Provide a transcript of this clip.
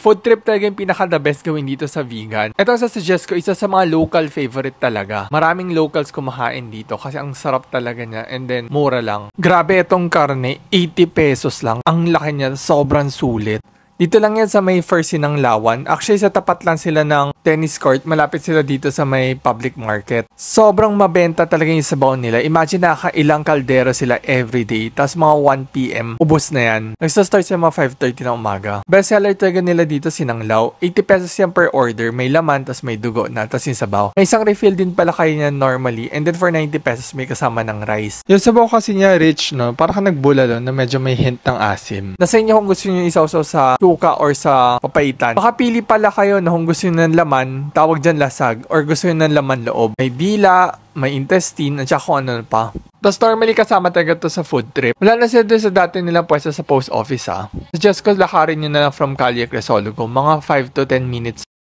Food trip talaga yung pinaka-the best gawin dito sa vegan. Ito ang sasuggest ko, isa sa mga local favorite talaga. Maraming locals kumakain dito kasi ang sarap talaga niya and then mura lang. Grabe itong karne, 80 pesos lang. Ang laki niya, sobrang sulit. Dito lang yan sa may First Sinanglawan. Actually, sa tapat lang sila ng tennis court. Malapit sila dito sa may public market. Sobrang mabenta talaga yung sabaw nila. Imagine nakailang kaldero sila everyday. Tapos mga 1 PM, ubos na yan. Nagsa-start sa mga 5:30 na umaga. Best seller talaga nila dito, sinanglaw. 80 pesos yan per order. May laman, tapos may dugo na, tapos yung sabaw. May isang refill din pala kayo niya normally. And then for 90 pesos, may kasama ng rice. Yung sabaw kasi niya rich, no? Para ka nagbulalo na medyo may hint ng asim. Nasa inyo kung gusto niyo isawsaw sa suka or sa papaitan. Makapili pala kayo na kung gusto nyo ng laman, tawag dyan lasag, or gusto nyo ng laman loob. May dila, may intestine, at saka kung ano pa. Tapos normally kasama talaga to sa food trip. Wala na sila doon sa dati nilang pwesto sa post office ha. Suggest ko lakarin nyo na lang from Calle Crisologo. Mga 5 to 10 minutes